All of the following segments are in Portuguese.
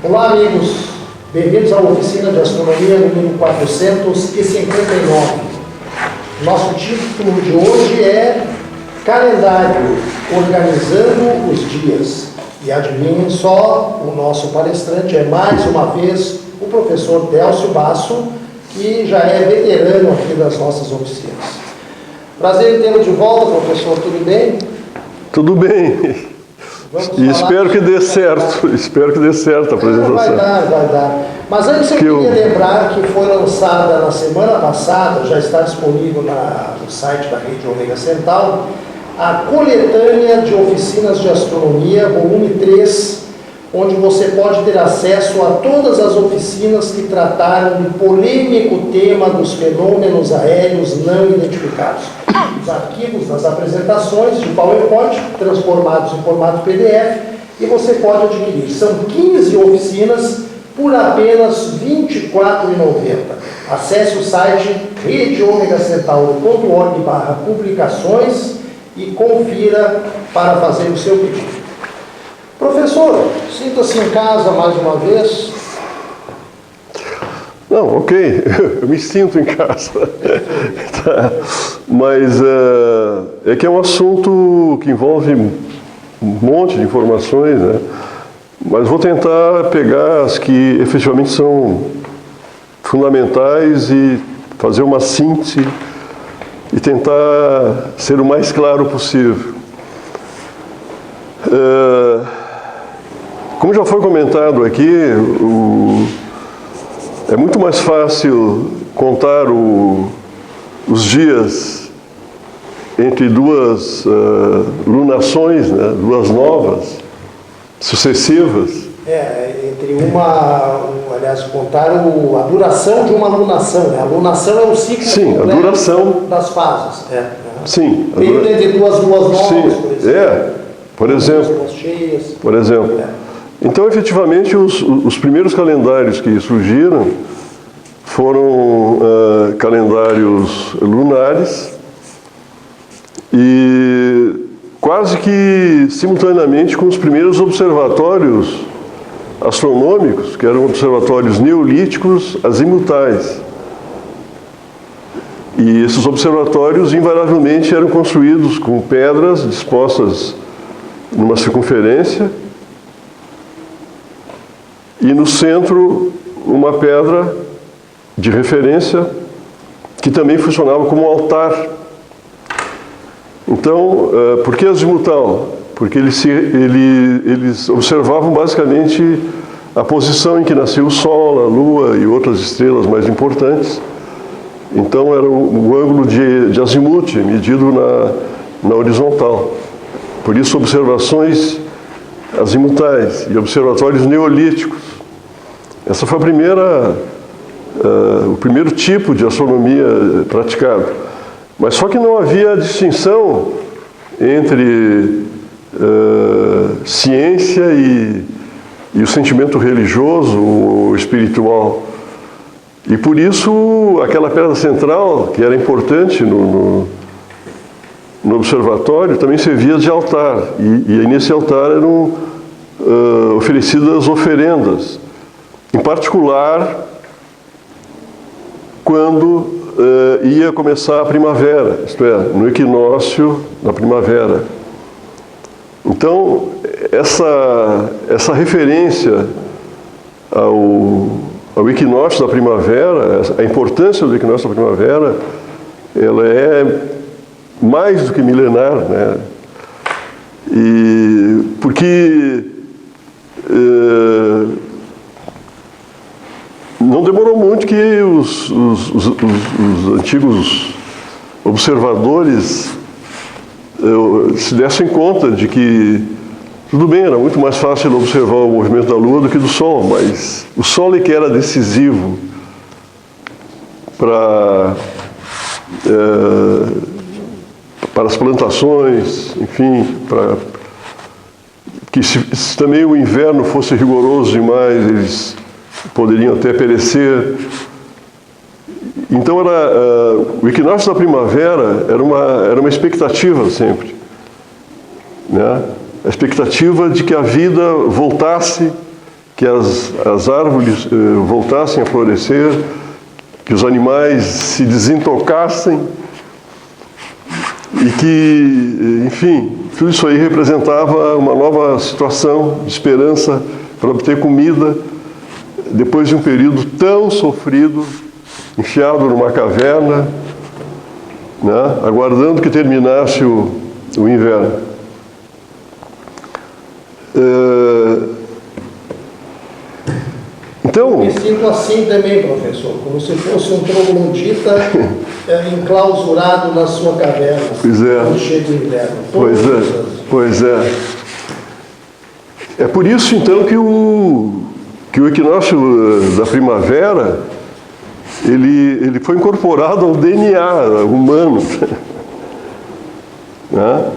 Olá, amigos. Bem-vindos à oficina de astronomia número 459. Nosso título de hoje é Calendário, organizando os dias. E adivinhem só, o nosso palestrante é mais uma vez o professor Délcio Basso, que já é veterano aqui das nossas oficinas. Prazer em tê-lo de volta, professor, tudo bem? Tudo bem. E espero que dê certo, espero que dê certo a apresentação. Vai dar. Mas antes eu queria lembrar que foi lançada na semana passada, já está disponível no site da Rede Ômega Centauro, a coletânea de oficinas de astronomia, volume 3, onde você pode ter acesso a todas as oficinas que trataram do polêmico tema dos fenômenos aéreos não identificados. Os arquivos das apresentações de PowerPoint, transformados em formato PDF, e você pode adquirir. São 15 oficinas por apenas R$ 24,90. Acesse o site redeomegacentauro.org/publicações e confira para fazer o seu pedido. Professor, sinta-se em casa mais uma vez. Não, ok, eu me sinto em casa. Tá. Mas é que é um assunto que envolve um monte de informações, né? Mas vou tentar pegar as que efetivamente são fundamentais e fazer uma síntese e tentar ser o mais claro possível. Como já foi comentado aqui, é muito mais fácil contar os dias entre duas lunações, né, duas novas, sucessivas. Entre aliás, contar a duração de uma lunação. Né? A lunação é o ciclo a duração das fases. Sim. O período entre duas luas novas, por exemplo. Por exemplo. Então, efetivamente, os primeiros calendários que surgiram foram calendários lunares e quase que simultaneamente com os primeiros observatórios astronômicos, que eram observatórios neolíticos azimutais. E esses observatórios, invariavelmente, eram construídos com pedras dispostas numa circunferência e no centro uma pedra de referência que também funcionava como altar. Então, por que azimutal? Porque eles observavam basicamente a posição em que nascia o Sol, a Lua e outras estrelas mais importantes. Então era o ângulo de azimuth medido na horizontal. Por isso observações azimutais e observatórios neolíticos. Essa foi o primeiro tipo de astronomia praticado. Mas só que não havia distinção entre ciência e o sentimento religioso ou espiritual. E por isso aquela pedra central, que era importante no observatório, também servia de altar. E nesse altar eram oferecidas oferendas. Em particular, quando ia começar a primavera, isto é, no equinócio da primavera. Então, essa referência ao equinócio da primavera, a importância do equinócio da primavera, ela é mais do que milenar, né? E porque não demorou muito que os antigos observadores se dessem conta de que, tudo bem, era muito mais fácil observar o movimento da Lua do que do Sol, mas o Sol é que era decisivo para as plantações, enfim, para que se também o inverno fosse rigoroso demais, eles poderiam até perecer. Então, o equinócio da primavera era uma expectativa sempre, né? A expectativa de que a vida voltasse, que que as árvores voltassem a florescer, que os animais se desintocassem e que, enfim, tudo isso aí representava uma nova situação de esperança para obter comida depois de um período tão sofrido, enfiado numa caverna, né, aguardando que terminasse o inverno. Então, me sinto assim também, professor, como se fosse um troglodita enclausurado na sua caverna. Pois é. Quando chega o inverno. Pois é. É por isso, então, que o equinócio da primavera, ele foi incorporado ao DNA humano. Né?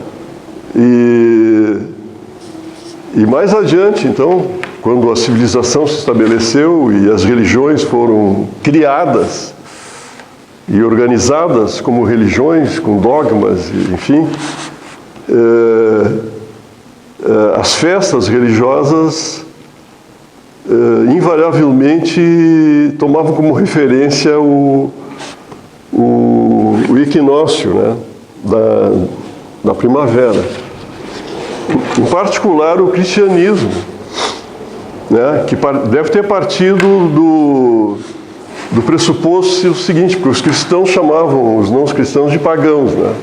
E mais adiante, então, quando a civilização se estabeleceu e as religiões foram criadas e organizadas como religiões, com dogmas, enfim, as festas religiosas invariavelmente tomavam como referência o equinócio, né, da primavera. Em particular, o cristianismo, né, que deve ter partido do pressuposto seguinte, porque os cristãos chamavam os não cristãos de pagãos, né?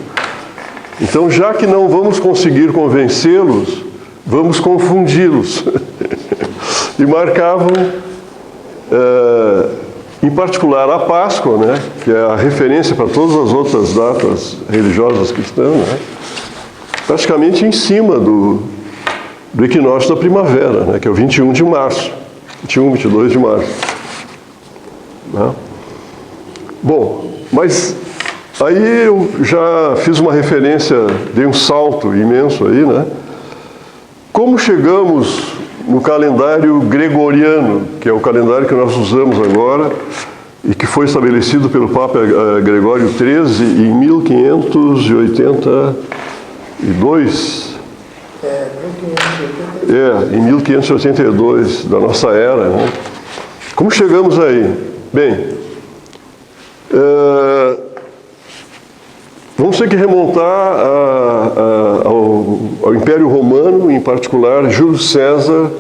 Então, já que não vamos conseguir convencê-los, vamos confundi-los. E marcavam, em particular, a Páscoa, né, que é a referência para todas as outras datas religiosas cristãs, né, praticamente em cima do equinócio da primavera, né, que é o 21 de março, 21, 22 de março. Né? Bom, mas aí eu já fiz uma referência, dei um salto imenso aí, né? Como chegamos no calendário gregoriano, que é o calendário que nós usamos agora e que foi estabelecido pelo Papa Gregório XIII em 1582. Em 1582 da nossa era, né? Como chegamos aí? Bem, vamos ter que remontar ao Império Romano, em particular Júlio César,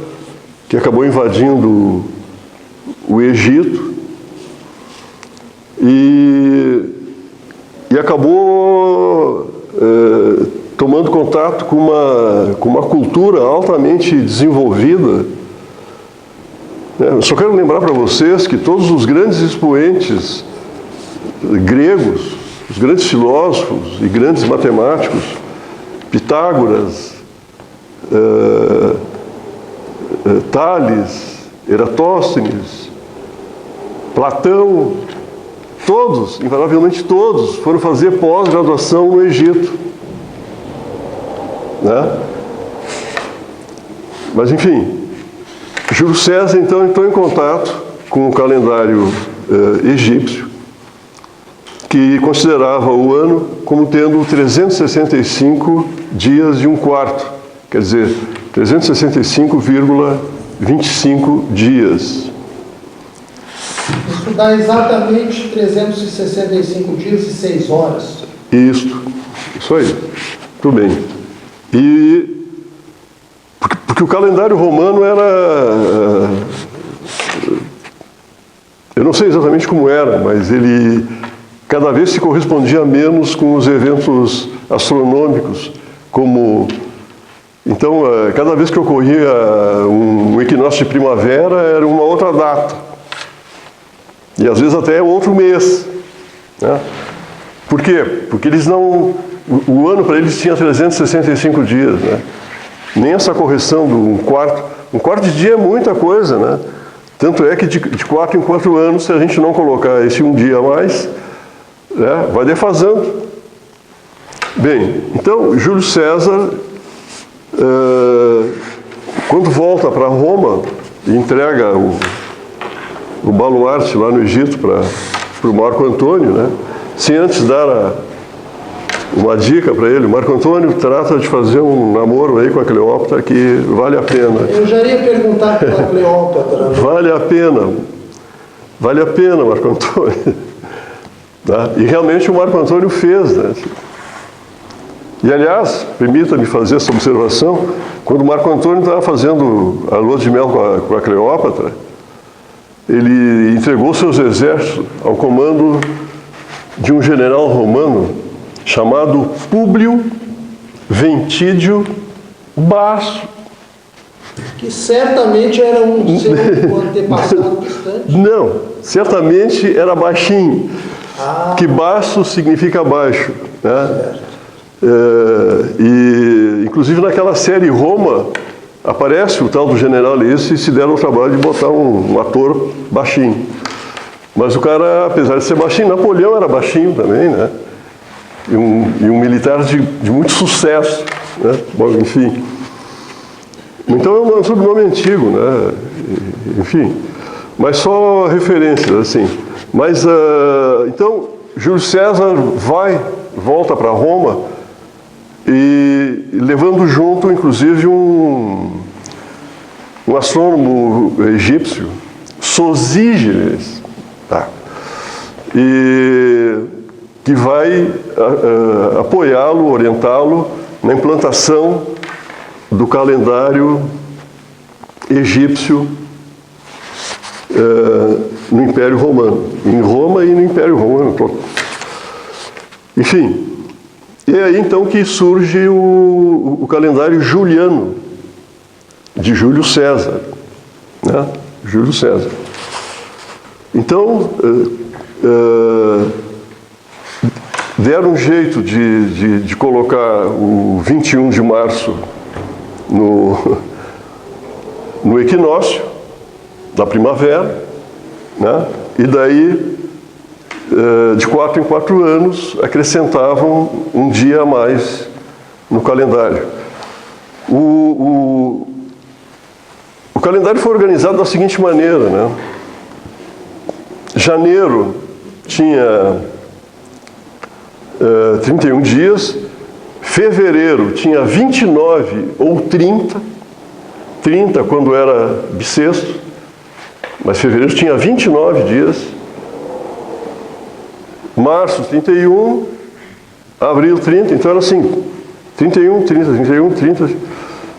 que acabou invadindo o Egito e acabou tomando contato com uma cultura altamente desenvolvida. Eu só quero lembrar para vocês que todos os grandes expoentes gregos, os grandes filósofos e grandes matemáticos, Pitágoras, Tales, Eratóstenes, Platão, todos, invariavelmente todos, foram fazer pós-graduação no Egito. Né? Mas, enfim, Júlio César, então, entrou em contato com o calendário egípcio, que considerava o ano como tendo 365 dias e um quarto, quer dizer, 365,25 dias. Isso dá exatamente 365 dias e 6 horas. Isso aí. Tudo bem. Porque o calendário romano era... eu não sei exatamente como era, mas ele cada vez se correspondia menos com os eventos astronômicos, como... Então, cada vez que ocorria um equinócio de primavera, era uma outra data. E às vezes até outro mês. Né? Por quê? Porque eles não... O ano para eles tinha 365 dias, né? Nem essa correção do um quarto de dia é muita coisa, né? Tanto é que de 4 em 4 anos, se a gente não colocar esse um dia a mais, né, vai defasando. Bem, então, Júlio César, quando volta para Roma e entrega o baluarte lá no Egito para o Marco Antônio, né, sem antes dar uma dica para ele: Marco Antônio, trata de fazer um namoro aí com a Cleópatra que vale a pena. Eu já ia perguntar pela Cleópatra. Vale a pena, Marco Antônio. Tá? E realmente o Marco Antônio fez, né? E, aliás, permita-me fazer essa observação: quando o Marco Antônio estava fazendo a lua de mel com a Cleópatra, ele entregou seus exércitos ao comando de um general romano chamado Públio Ventídio Basso. Que certamente era um seu antepassado distante. Não, certamente era baixinho, que baixo significa baixo, né? E, inclusive, naquela série Roma, aparece o tal do general esse e se deram o trabalho de botar um ator baixinho. Mas o cara, apesar de ser baixinho, Napoleão era baixinho também, né? E um militar de muito sucesso, né? Bom, enfim. Então é um sobrenome antigo, né? Enfim. Mas só referências, assim. Mas, então, Júlio César volta para Roma e levando junto, inclusive, um astrônomo egípcio, Sosígenes, tá? E que vai apoiá-lo, orientá-lo na implantação do calendário egípcio no Império Romano, em Roma e no Império Romano todo. Enfim, e é aí então que surge o calendário juliano, de Júlio César, né? Júlio César. Então, deram um jeito de colocar o 21 de março no equinócio da primavera, né? E daí, de 4 em 4 anos, acrescentavam um dia a mais no calendário. O calendário foi organizado da seguinte maneira, né? Janeiro tinha 31 dias, fevereiro tinha 29 ou 30 quando era bissexto, mas fevereiro tinha 29 dias, março 31, abril 30, então era assim, 31, 30, 31, 30,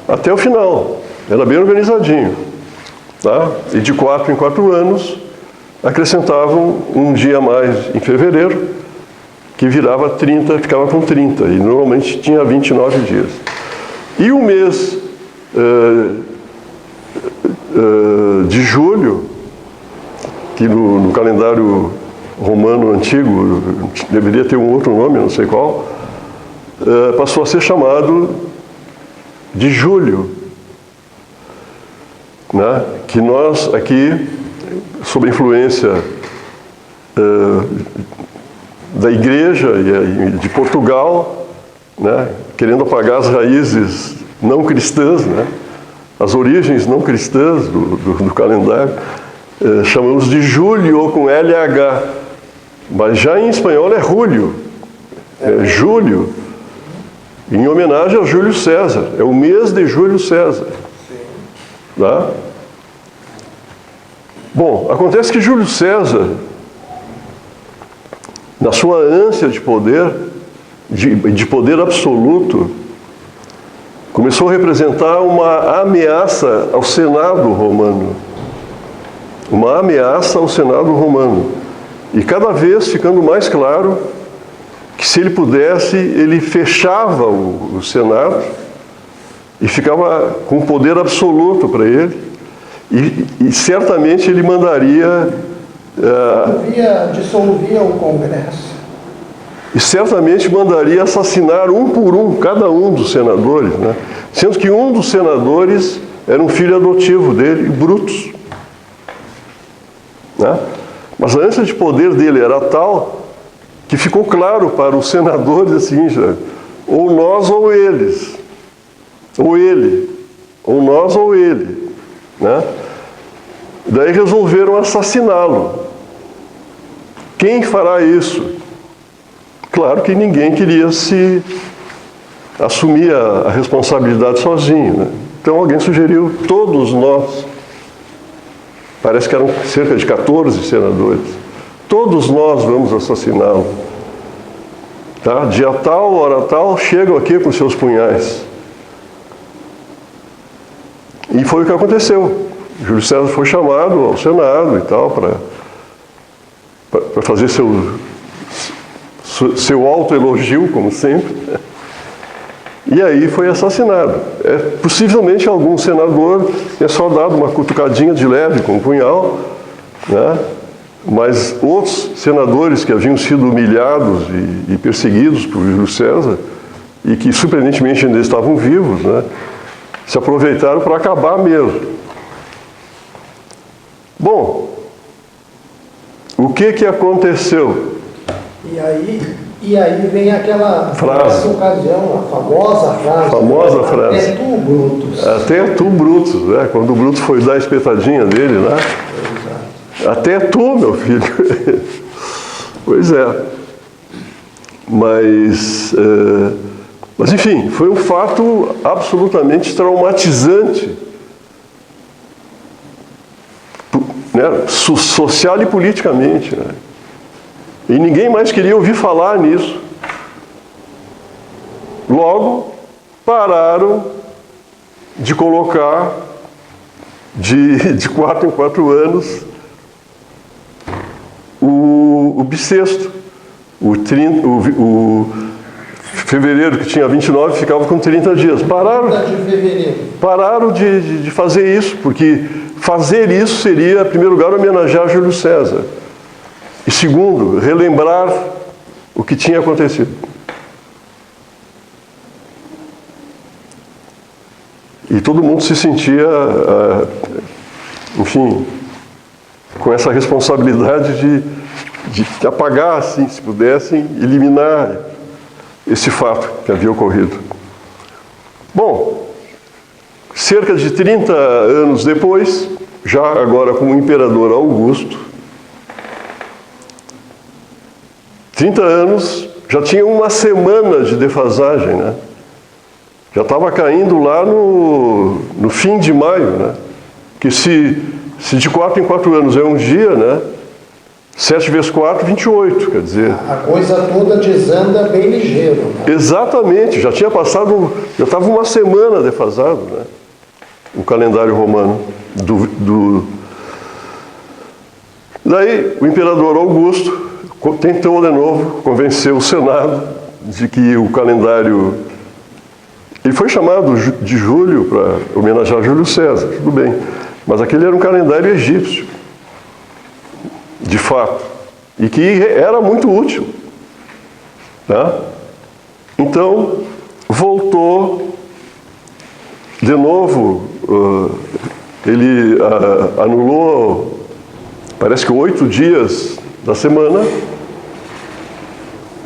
até o final, era bem organizadinho, tá? E de 4 em 4 anos, acrescentavam um dia a mais em fevereiro, que virava 30, ficava com 30, e normalmente tinha 29 dias. E o mês de julho, que no calendário romano antigo deveria ter um outro nome, não sei qual, passou a ser chamado de julho, né? Que nós aqui, sob a influência da Igreja e de Portugal, né, querendo apagar as raízes não cristãs, né, as origens não cristãs do calendário, chamamos de Julio com LH, mas já em espanhol é Julio, Júlio, em homenagem a Júlio César, é o mês de Júlio César. Tá? Bom, acontece que Júlio César, na sua ânsia de poder, de poder absoluto, começou a representar uma ameaça ao Senado romano. Uma ameaça ao Senado romano. E cada vez ficando mais claro que, se ele pudesse, ele fechava o Senado e ficava com poder absoluto para ele. E certamente ele mandaria... dissolvia o Congresso. E certamente mandaria assassinar um por um, cada um dos senadores, né? Sendo que um dos senadores era um filho adotivo dele, Brutus. Né? Mas a ânsia de poder dele era tal que ficou claro para os senadores assim, já, ou nós ou eles, ou ele, ou nós ou ele. Né? Daí resolveram assassiná-lo. Quem fará isso? claro que ninguém queria se assumir a responsabilidade sozinho, né? Então alguém sugeriu, todos nós, parece que eram cerca de 14 senadores, todos nós vamos assassiná-lo. Tá? Dia tal, hora tal, chegam aqui com seus punhais. E foi o que aconteceu. Júlio César foi chamado ao Senado e tal, para fazer seu autoelogio, como sempre. E aí foi assassinado. Possivelmente algum senador tenha só dado uma cutucadinha de leve com um punhal, né? Mas outros senadores que haviam sido humilhados e perseguidos por Júlio César, e que surpreendentemente ainda estavam vivos, né? Se aproveitaram para acabar mesmo. Bom, o que aconteceu? E aí vem aquela frase. Ocasião, a famosa frase. Famosa frase. Até tu, Brutus. Até tu, Brutus, né? Quando o Brutus foi dar a espetadinha dele, né? Exato. Até tu, meu filho. Pois é. Mas enfim, foi um fato absolutamente traumatizante, né? Social e politicamente, né? E ninguém mais queria ouvir falar nisso. Logo, pararam de colocar de 4 em 4 anos o bissexto. O fevereiro, que tinha 29, ficava com 30 dias. Pararam de fazer isso, porque fazer isso seria, em primeiro lugar, homenagear Júlio César. E segundo, relembrar o que tinha acontecido. E todo mundo se sentia, enfim, com essa responsabilidade de apagar, assim, se pudessem, eliminar esse fato que havia ocorrido. Bom, cerca de 30 anos depois, já agora como imperador Augusto, 30 anos, já tinha uma semana de defasagem, né? Já estava caindo lá no fim de maio, né? Que se de 4 em 4 anos é um dia, né? 7 vezes 4, 28, quer dizer... A coisa toda desanda bem ligeiro, né? Exatamente, já tinha passado, já estava uma semana defasado, né? O calendário romano. Daí, o imperador Augusto tentou de novo convencer o Senado de que o calendário... Ele foi chamado de julho para homenagear Júlio César, tudo bem. Mas aquele era um calendário egípcio, de fato, e que era muito útil. Tá? Então, voltou de novo, ele anulou, parece que 8 dias da semana,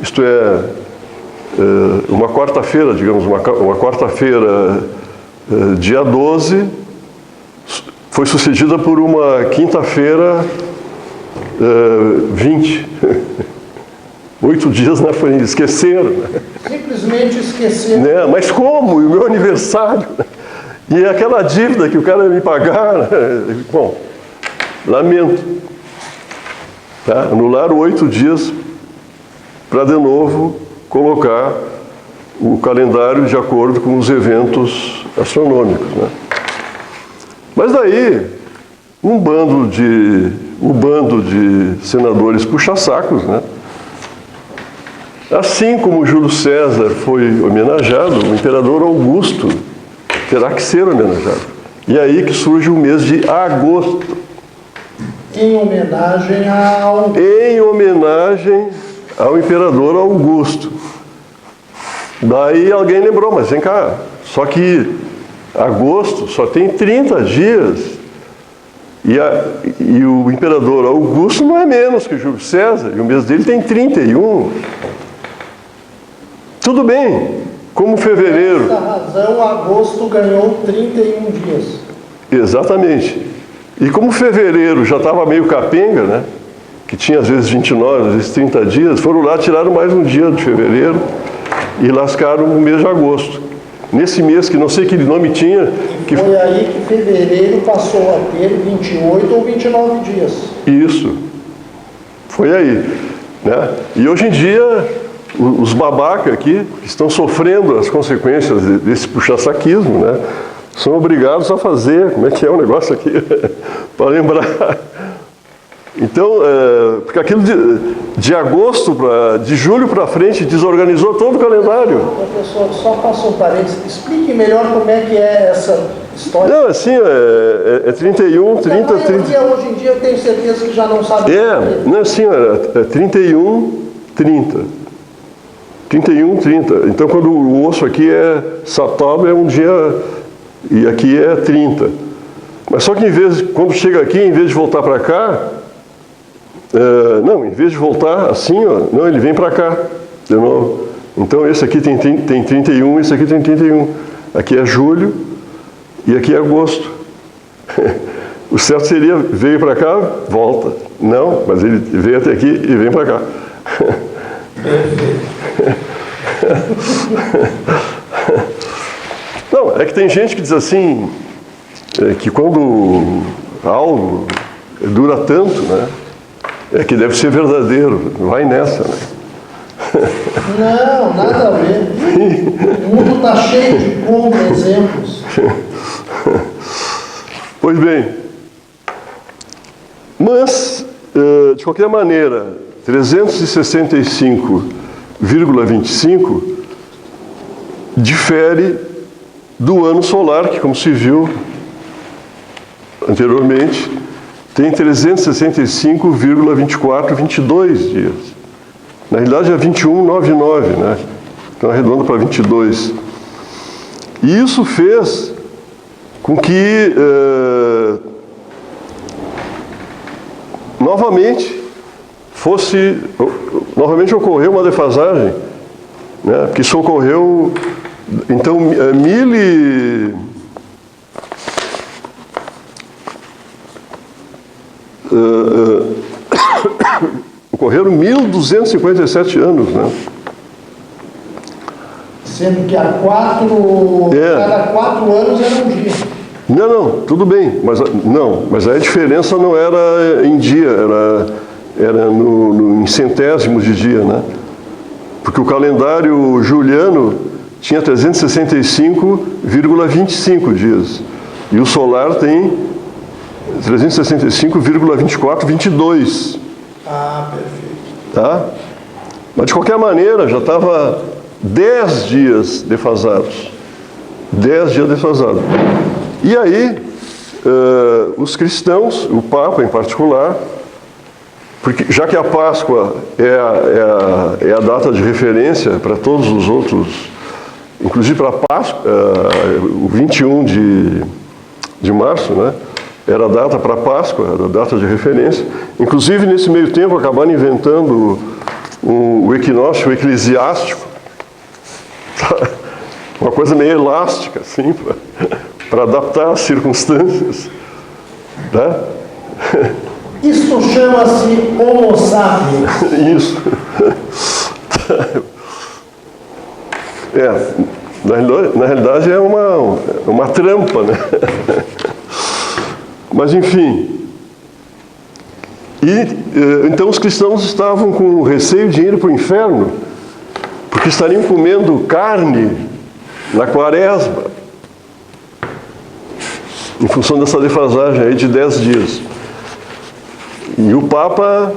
isto é, uma quarta-feira, digamos, uma quarta-feira, dia 12, foi sucedida por uma quinta-feira, 20. 8 dias na frente, esqueceram. Né? Simplesmente esqueceram. Né? Mas como? E o meu aniversário? E aquela dívida que o cara ia me pagar? Né? Bom, lamento. Tá? Anularam 8 dias para, de novo, colocar o calendário de acordo com os eventos astronômicos. Né? Mas daí, um bando de senadores puxa-sacos, né? Assim como Júlio César foi homenageado, o imperador Augusto terá que ser homenageado. E aí que surge o mês de agosto. Em homenagem ao imperador Augusto. Daí alguém lembrou, mas vem cá, só que agosto só tem 30 dias. E o imperador Augusto não é menos que Júlio César, e o mês dele tem 31. Tudo bem, como fevereiro... Por essa razão, agosto ganhou 31 dias. Exatamente. E como fevereiro já estava meio capenga, né? que tinha às vezes 29, às vezes 30 dias, foram lá, tiraram mais um dia de fevereiro e lascaram o mês de agosto. Nesse mês, que não sei que nome tinha... E foi aí que fevereiro passou a ter 28 ou 29 dias. Isso. Foi aí. Né? E hoje em dia, os babacas aqui, que estão sofrendo as consequências desse puxa-saquismo, né, são obrigados a fazer, como é que é o negócio aqui, para lembrar. Então, porque aquilo de agosto, de julho para frente, desorganizou todo o calendário. Professor, só faça um parênteses, explique melhor como é que é essa história. Não, assim, é 31, 30, 30... Hoje em dia eu tenho certeza que já não sabe. Não, assim, é 31, 30. 31, 30. Então, quando o osso aqui é Satóba, é um dia, e aqui é 30. Mas só que quando chega aqui, em vez de voltar para cá, não, em vez de voltar assim, ó, não, ele vem para cá, de novo. Então, esse aqui tem 31, esse aqui tem 31. Aqui é julho e aqui é agosto. O certo seria, veio para cá, volta. Não, mas ele veio até aqui e vem para cá. Não, é que tem gente que diz assim, que quando algo dura tanto, né, é que deve ser verdadeiro. Vai nessa, né? Não, nada a ver. O mundo está cheio de exemplos. Pois bem, mas, de qualquer maneira, 365,25 difere do ano solar, que, como se viu anteriormente, tem 365,2422 dias. Na realidade é 21,99, né? Então arredonda para 22. E isso fez com que, novamente ocorreu uma defasagem, né? Porque isso ocorreu, então, ocorreram 1.257 anos, né? Sendo que cada 4 anos era um dia. Não, tudo bem, mas a diferença não era em dia, era em centésimos de dia, né? Porque o calendário juliano tinha 365,25 dias e o solar tem 365,2422. Ah, perfeito. Tá? Mas de qualquer maneira já estava 10 dias defasados. 10 dias defasados. E aí, os cristãos, o Papa em particular, porque já que a Páscoa é a data de referência para todos os outros, inclusive para a Páscoa, o 21 de março, né? Era a data para a Páscoa, era a data de referência. Inclusive, nesse meio tempo, acabaram inventando o equinócio eclesiástico, uma coisa meio elástica, assim, para adaptar as circunstâncias. Tá? Isso chama-se Homo sapiens. Isso. Na realidade é uma trampa, né? Mas, enfim. Então os cristãos estavam com receio de ir para o inferno, porque estariam comendo carne na quaresma, em função dessa defasagem aí de 10 dias. E o Papa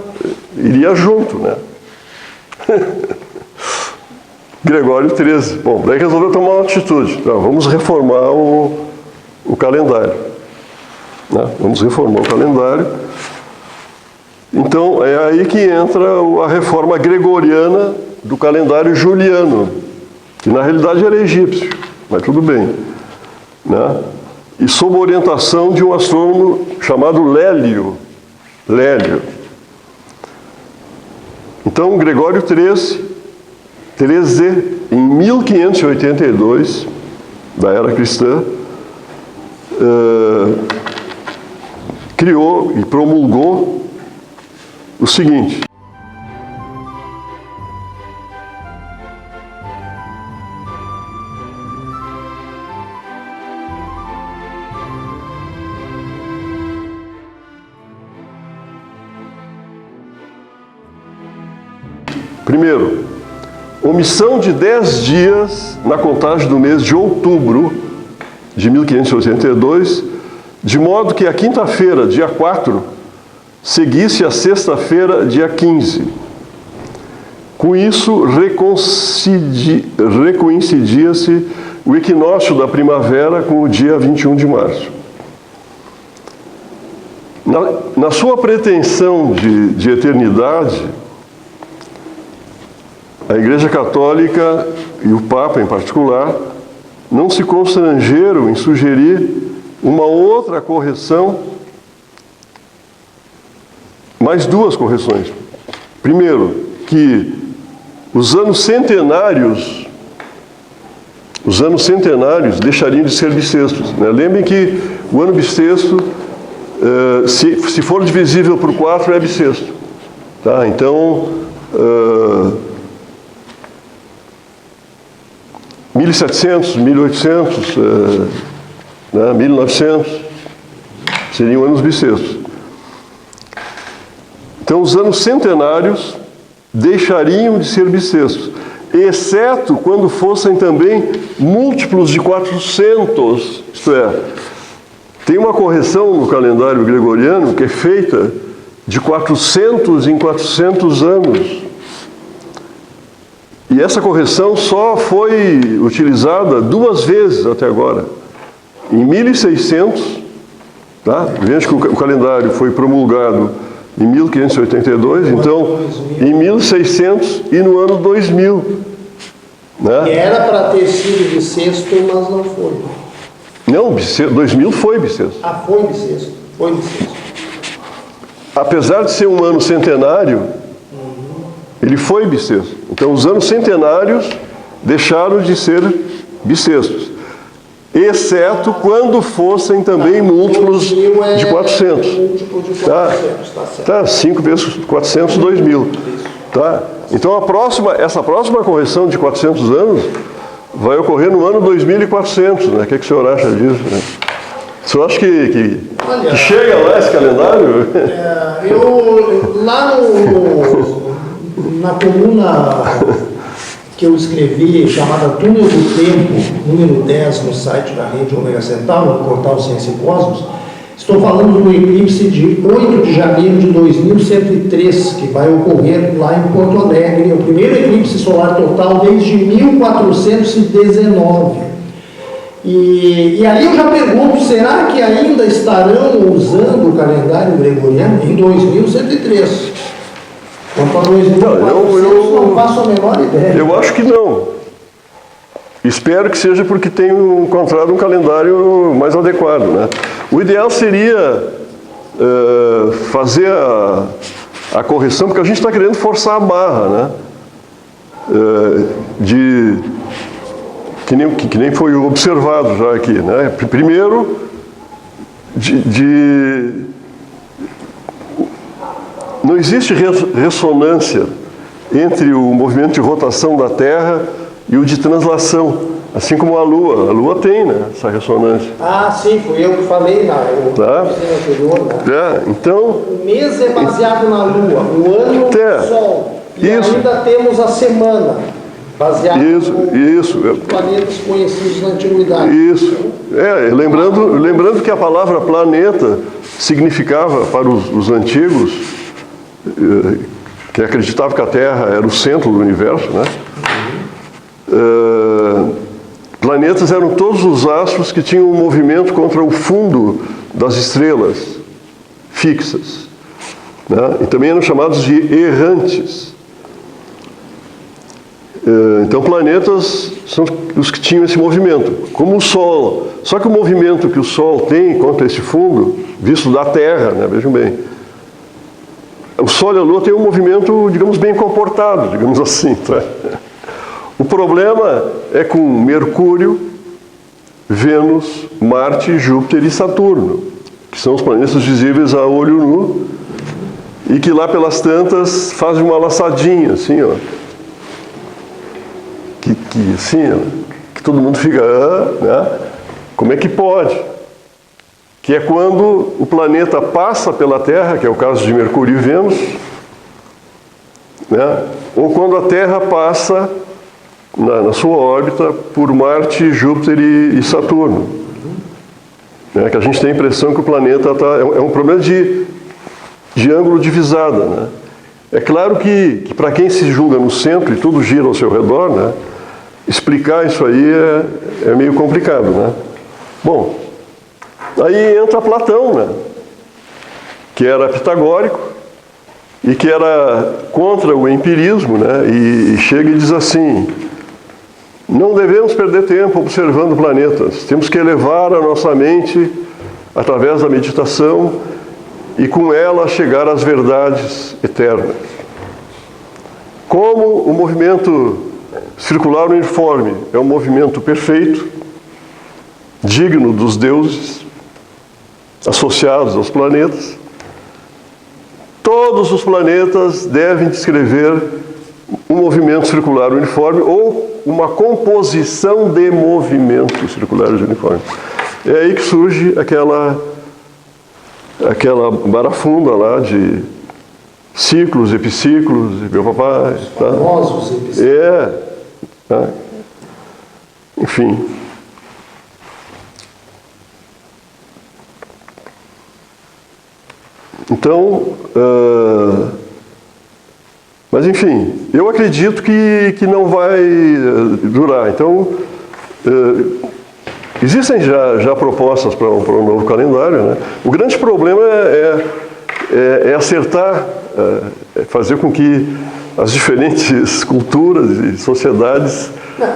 iria junto, né? Gregório XIII. Bom, daí resolveu tomar uma atitude. Então, vamos reformar o calendário. Né? Vamos reformar o calendário. Então, é aí que entra a reforma gregoriana do calendário juliano, que na realidade era egípcio, mas tudo bem. Né? E sob orientação de um astrônomo chamado Lélio. Então, Gregório XIII, em 1582, da era cristã, criou e promulgou o seguinte. Primeiro, omissão de 10 dias na contagem do mês de outubro de 1582, de modo que a quinta-feira, dia 4, seguisse a sexta-feira, dia 15. Com isso, recoincidia-se o equinócio da primavera com o dia 21 de março. Na sua pretensão de eternidade, a Igreja Católica e o Papa em particular não se constrangeram em sugerir uma outra correção, mais duas correções. Primeiro, que os anos centenários deixariam de ser bissextos, né? Lembrem que o ano bissexto, se for divisível por 4, é bissexto. Tá? Então, 1700, 1800, 1900 seriam anos bissextos. Então, os anos centenários deixariam de ser bissextos, exceto quando fossem também múltiplos de 400, isto é, tem uma correção no calendário gregoriano que é feita de 400 em 400 anos. E essa correção só foi utilizada 2 vezes até agora. Em 1600, tá? Veja que o calendário foi promulgado em 1582, então em 1600 e no ano 2000. Né? E era para ter sido bissexto, mas não foi. Não, 2000 foi bissexto. Ah, foi bissexto. Foi bissexto. Apesar de ser um ano centenário, ele foi bissexto. Então, os anos centenários deixaram de ser bissextos, exceto quando fossem também múltiplos de 400. Múltiplo de 400, tá certo. Tá, 5 vezes 400, 2000. Tá? Então, essa próxima correção de 400 anos vai ocorrer no ano 2400. Né? O que o senhor acha disso? Né? O senhor acha que chega lá esse calendário? Lá na coluna que eu escrevi, chamada Túnel do Tempo, número 10, no site da Rede Ômega Centauro, no portal Ciência e Cosmos, estou falando do eclipse de 8 de janeiro de 2103, que vai ocorrer lá em Porto Alegre, o primeiro eclipse solar total desde 1419. E aí eu já pergunto, será que ainda estarão usando o calendário gregoriano em 2103? Quanto a 2400, não faço a menor ideia. Eu acho que não. Espero que seja porque tenho encontrado um calendário mais adequado. Né? O ideal seria fazer a correção, porque a gente está querendo forçar a barra, né? Que nem foi observado já aqui. Né? Primeiro, não existe ressonância entre o movimento de rotação da Terra e o de translação, assim como a Lua. A Lua tem, né, essa ressonância. Ah, sim, fui eu que falei na anterior. Né? Então, o mês é baseado na Lua, o ano no Sol. E ainda temos a semana, baseada nos planetas conhecidos na antiguidade. Isso. Lembrando que a palavra planeta significava para os antigos, que acreditavam que a Terra era o centro do universo, né? Planetas eram todos os astros que tinham um movimento contra o fundo das estrelas fixas, né? E também eram chamados de errantes. Então, planetas são os que tinham esse movimento, como o Sol. Só que o movimento que o Sol tem contra esse fundo, visto da Terra, né? Vejam bem, o Sol e a Lua têm um movimento, digamos, bem comportado, digamos assim. Tá? O problema é com Mercúrio, Vênus, Marte, Júpiter e Saturno, que são os planetas visíveis a olho nu, e que lá pelas tantas fazem uma laçadinha, assim, ó. Que assim, ó, que todo mundo fica, né? Como é que pode? Que é quando o planeta passa pela Terra, que é o caso de Mercúrio e Vênus, né? Ou quando a Terra passa na sua órbita por Marte, Júpiter e Saturno. Né? Que a gente tem a impressão que o planeta é um problema de ângulo de visada. Né? É claro que para quem se julga no centro e tudo gira ao seu redor, né? Explicar isso aí é meio complicado. Né? Bom, aí entra Platão, né? Que era pitagórico e que era contra o empirismo, né? E chega e diz assim: não devemos perder tempo observando planetas, temos que elevar a nossa mente através da meditação e com ela chegar às verdades eternas. Como o movimento circular uniforme é um movimento perfeito, digno dos deuses, associados aos planetas, todos os planetas devem descrever um movimento circular uniforme ou uma composição de movimentos circulares uniformes. É aí que surge aquela barafunda lá de ciclos, epiciclos, meu papai. Tá? Famosos epiciclos. Tá? Enfim. Então, mas enfim, eu acredito que não vai durar. Então, existem já propostas para um novo calendário. Né? O grande problema é acertar, fazer com que as diferentes culturas e sociedades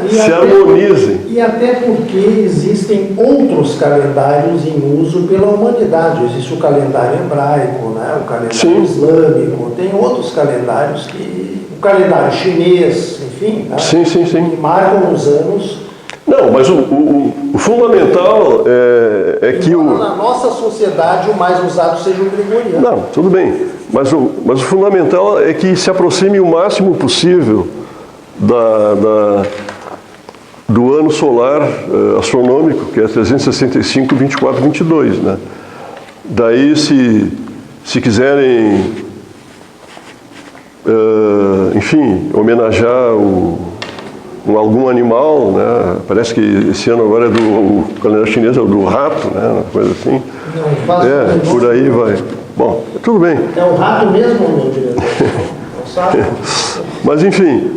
se harmonizem. E até porque existem outros calendários em uso pela humanidade. Existe o calendário hebraico, né? O calendário islâmico, tem outros calendários, o calendário chinês, enfim, né? Sim. Que marcam os anos. Não, mas o fundamental é que na nossa sociedade o mais usado seja o gregoriano. Não, tudo bem. Mas o fundamental é que se aproxime o máximo possível do ano solar astronômico, que é 365, 24, 22. Né? Daí, se quiserem, enfim, homenagear algum animal, né? Parece que esse ano agora o calendário chinês é o do rato, né? Uma coisa assim. Não, por aí vai. Bom, tudo bem. É o rato mesmo, meu diretor? Não sabe? Mas enfim,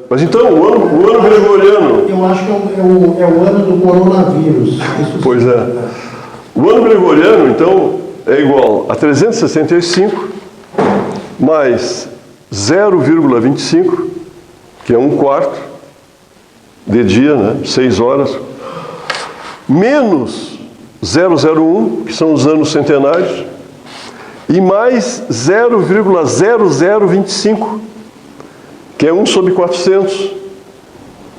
mas então o ano gregoriano... Eu acho que é o ano do coronavírus. Pois é. O ano gregoriano, então, é igual a 365 mais 0,25, que é 1/4 de dia, né? 6 horas, menos 001, que são os anos centenários, e mais 0,0025, que é 1/400,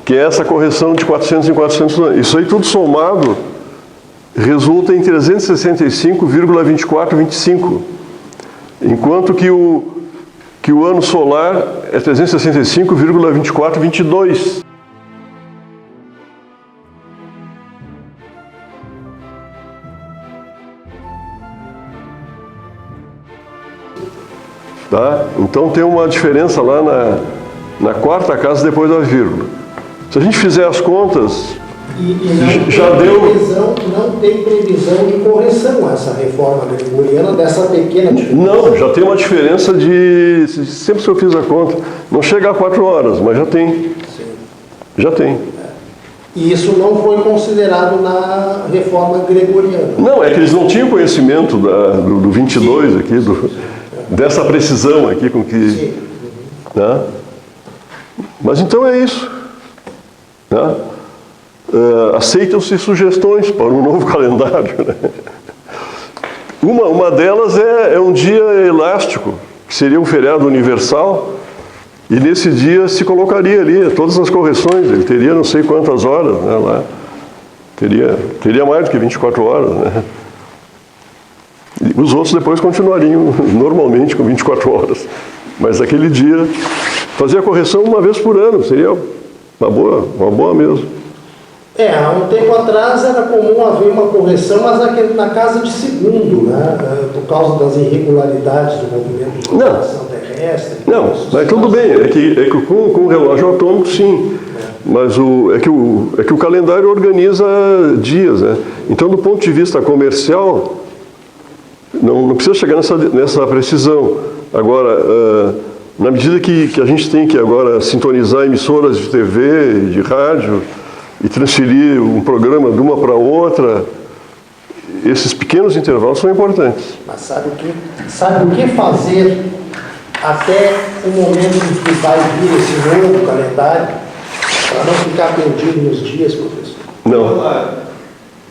que é essa correção de 400 em 400 anos. Isso aí tudo somado resulta em 365,2425, enquanto que o ano solar é 365,2422. Tá? Então tem uma diferença lá na quarta casa depois da vírgula. Se a gente fizer as contas, não tem previsão de correção essa reforma gregoriana dessa pequena diferença. Não, já tem uma diferença de... Sempre que eu fiz a conta, não chega a 4 horas, mas já tem. Sim. Já tem. E isso não foi considerado na reforma gregoriana. Não, é que eles não tinham conhecimento do 22 Sim. aqui, dessa precisão aqui com que... Sim. Né? Mas então é isso. Né? Aceitam-se sugestões para um novo calendário. Né? Uma delas é um dia elástico, que seria um feriado universal, e nesse dia se colocaria ali todas as correções, ele teria não sei quantas horas, né, lá. Teria mais do que 24 horas. Né? Os outros depois continuariam normalmente com 24 horas. Mas aquele dia, fazer a correção uma vez por ano, seria uma boa mesmo. Há um tempo atrás era comum haver uma correção, mas na casa de segundo, né? Por causa das irregularidades do movimento de rotação terrestre. Não, mas tudo bem, é que com o relógio autônomo, sim. Mas é que o calendário organiza dias, né? Então, do ponto de vista comercial, não precisa chegar nessa precisão. Agora, na medida que a gente tem que agora sintonizar emissoras de TV, de rádio, e transferir um programa de uma para outra, esses pequenos intervalos são importantes. Mas sabe o que fazer até o momento em que vai vir esse novo calendário, para não ficar perdido nos dias, professor? Não.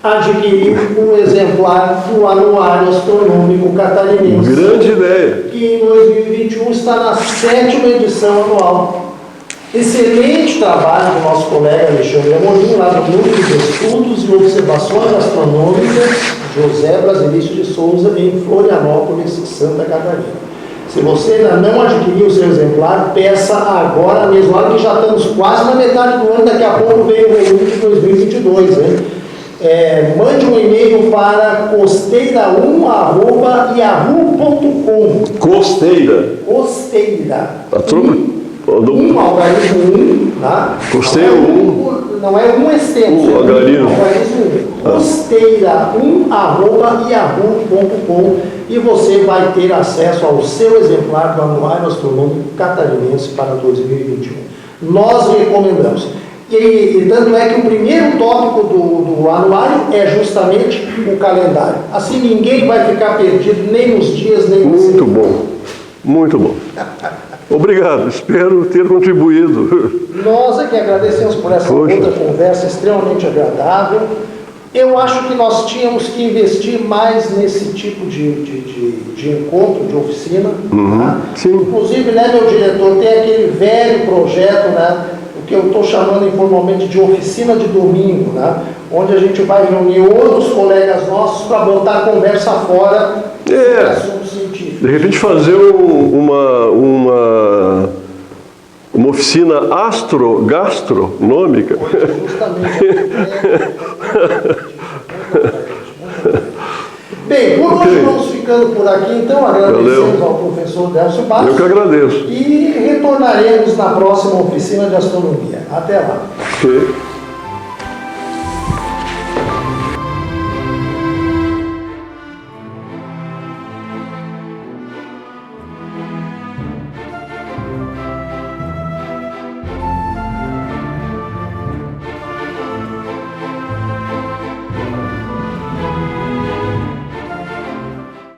Adquirir um exemplar do Anuário Astronômico Catarinense. Grande ideia. Que em 2021 está na 7ª edição anual. Excelente trabalho do nosso colega Alexandre Amorim, lá do Núcleo de Estudos e Observações Astronômicas José Brasilício de Souza, em Florianópolis, Santa Catarina. Se você ainda não adquiriu o seu exemplar, peça agora mesmo. Olha que já estamos quase na metade do ano, daqui a pouco vem o volume de 2022, hein? Mande um e-mail para costeira1@yahoo.com. Costeira. A troca. Algarismo 1, tá? Costeira 1. Não é um extenso. Algarismo 1. Costeira1@yahoo.com e você vai ter acesso ao seu exemplar do Anuário Astronômico Catarinense para 2021. Nós recomendamos. E tanto é que o primeiro tópico do anuário é justamente o calendário. Assim ninguém vai ficar perdido nem nos dias, nem nos Muito bom, muito bom. Obrigado, espero ter contribuído. Nós é que agradecemos por essa outra conversa extremamente agradável. Eu acho que nós tínhamos que investir mais nesse tipo de encontro, de oficina. Tá? Sim. Inclusive, né, meu diretor, tem aquele velho projeto, né, o que eu estou chamando informalmente de oficina de domingo, né, onde a gente vai reunir outros colegas nossos para botar a conversa fora sobre assuntos científicos. De repente fazer uma oficina astrogastronômica. Justamente. Bem, por hoje vamos ficando por aqui, então agradecemos ao professor Délcio Bastos. Eu que agradeço. E retornaremos na próxima oficina de astronomia. Até lá. Okay.